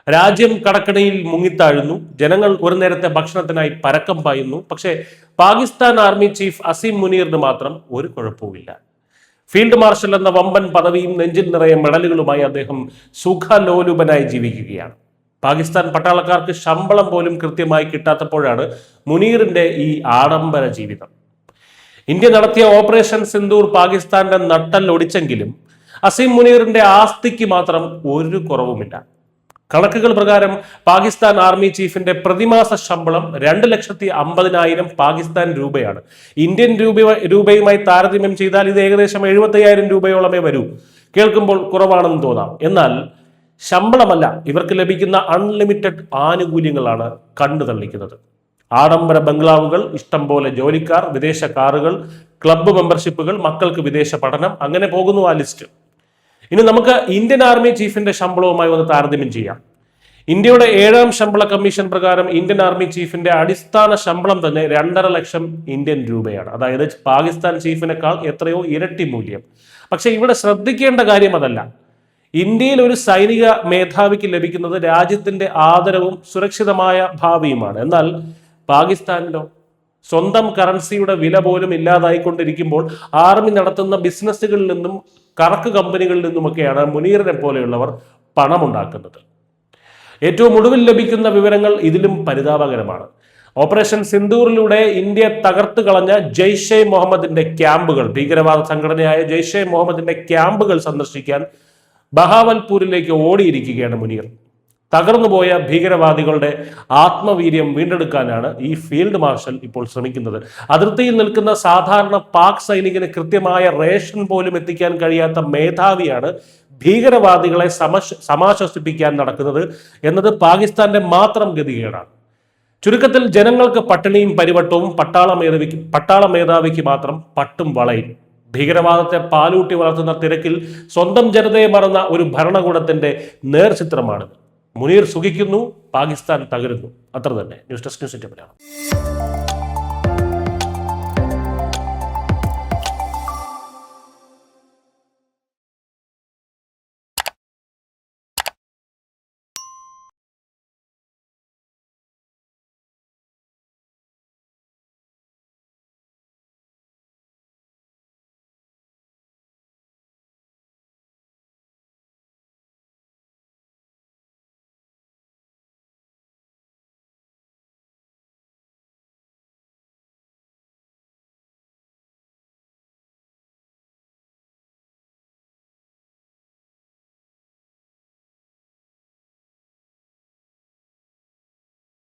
രാജ്യം കടക്കണിയിൽ മുങ്ങിത്താഴുന്നു. ജനങ്ങൾ ഒരു നേരത്തെ ഭക്ഷണത്തിനായി പരക്കം പായുന്നു. പക്ഷേ പാകിസ്ഥാൻ ആർമി ചീഫ് അസീം മുനീറിന് മാത്രം ഒരു കുഴപ്പവുമില്ല. ഫീൽഡ് മാർഷൽ എന്ന വമ്പൻ പദവിയും നെഞ്ചിൽ നിറയെ മെഡലുകളുമായി അദ്ദേഹം സുഖലോലുപനായി ജീവിക്കുകയാണ്. പാകിസ്ഥാൻ പട്ടാളക്കാർക്ക് ശമ്പളം പോലും കൃത്യമായി കിട്ടാത്തപ്പോഴാണ് മുനീറിന്റെ ഈ ആഡംബര ജീവിതം. ഇന്ത്യ നടത്തിയ ഓപ്പറേഷൻ സിന്ദൂർ പാകിസ്ഥാന്റെ നട്ടൽ ഒടിച്ചെങ്കിലും അസീം മുനീറിന്റെ ആസ്തിക്ക് മാത്രം ഒരു കുറവുമില്ല. കണക്കുകൾ പ്രകാരം പാകിസ്ഥാൻ ആർമി ചീഫിന്റെ പ്രതിമാസ ശമ്പളം 2,50,000 പാകിസ്ഥാൻ രൂപയാണ്. ഇന്ത്യൻ രൂപയുമായി താരതമ്യം ചെയ്താൽ ഇത് ഏകദേശം 75,000 രൂപയോളമേ വരൂ. കേൾക്കുമ്പോൾ കുറവാണെന്ന് തോന്നാം. എന്നാൽ ശമ്പളമല്ല, ഇവർക്ക് ലഭിക്കുന്ന അൺലിമിറ്റഡ് ആനുകൂല്യങ്ങളാണ് കണ്ടു തള്ളിക്കുന്നത്. ആഡംബര ബംഗ്ലാവുകൾ, ഇഷ്ടം പോലെ ജോലിക്കാർ, വിദേശ കാറുകൾ, ക്ലബ്ബ് മെമ്പർഷിപ്പുകൾ, മക്കൾക്ക് വിദേശ പഠനം, അങ്ങനെ പോകുന്നു ആ ലിസ്റ്റ്. ഇനി നമുക്ക് ഇന്ത്യൻ ആർമി ചീഫിന്റെ ശമ്പളവുമായി ഒന്ന് താരതമ്യം ചെയ്യാം. ഇന്ത്യയുടെ 7ാം ശമ്പള കമ്മീഷൻ പ്രകാരം ഇന്ത്യൻ ആർമി ചീഫിന്റെ അടിസ്ഥാന ശമ്പളം തന്നെ 2.5 ലക്ഷം ഇന്ത്യൻ രൂപയാണ്. അതായത് പാകിസ്ഥാൻ ചീഫിനേക്കാൾ എത്രയോ ഇരട്ടി മൂല്യം. പക്ഷെ ഇവിടെ ശ്രദ്ധിക്കേണ്ട കാര്യം അതല്ല. ഇന്ത്യയിൽ ഒരു സൈനിക മേധാവിക്ക് ലഭിക്കുന്നത് രാജ്യത്തിന്റെ ആദരവും സുരക്ഷിതമായ ഭാവിയുമാണ്. എന്നാൽ പാകിസ്ഥാനിലോ സ്വന്തം കറൻസിയുടെ വില പോലും ഇല്ലാതായിക്കൊണ്ടിരിക്കുമ്പോൾ ആർമി നടത്തുന്ന ബിസിനസ്സുകളിൽ നിന്നും കറക്ക് കമ്പനികളിൽ നിന്നുമൊക്കെയാണ് മുനീറിനെ പോലെയുള്ളവർ പണമുണ്ടാക്കുന്നത്. ഏറ്റവും ഒടുവിൽ ലഭിക്കുന്ന വിവരങ്ങൾ ഇതിലും പരിതാപകരമാണ്. ഓപ്പറേഷൻ സിന്ദൂറിലൂടെ ഇന്ത്യ തകർത്ത് കളഞ്ഞ ജെയ്ഷെ മുഹമ്മദിന്റെ ക്യാമ്പുകൾ, ഭീകരവാദ സംഘടനയായ ജെയ്ഷെ മുഹമ്മദിന്റെ ക്യാമ്പുകൾ സന്ദർശിക്കാൻ ബഹാവൽപൂരിലേക്ക് ഓടിയിരിക്കുകയാണ് മുനീർ. തകർന്നുപോയ ഭീകരവാദികളുടെ ആത്മവീര്യം വീണ്ടെടുക്കാനാണ് ഈ ഫീൽഡ് മാർഷൽ ഇപ്പോൾ ശ്രമിക്കുന്നത്. അതിർത്തിയിൽ നിൽക്കുന്ന സാധാരണ പാക് സൈനികന് കൃത്യമായ റേഷൻ പോലും എത്തിക്കാൻ കഴിയാത്ത മേധാവിയാണ് ഭീകരവാദികളെ സമാശ്വസിപ്പിക്കാൻ നടക്കുന്നത് എന്നത് പാകിസ്ഥാന്റെ മാത്രം ഗതികേടാണ്. ചുരുക്കത്തിൽ ജനങ്ങൾക്ക് പട്ടിണിയും പരിവട്ടവും, പട്ടാള മേധാവിക്ക് മാത്രം പട്ടും വളയും. ഭീകരവാദത്തെ പാലൂട്ടി വളർത്തുന്ന തിരക്കിൽ സ്വന്തം ജനതയെ മറന്ന ഒരു ഭരണകൂടത്തിന്റെ നേർചിത്രമാണ്. മുനീർ സുഖിക്കുന്നു, പാകിസ്ഥാൻ തകരുന്നു. അത്ര തന്നെ. News desk news India.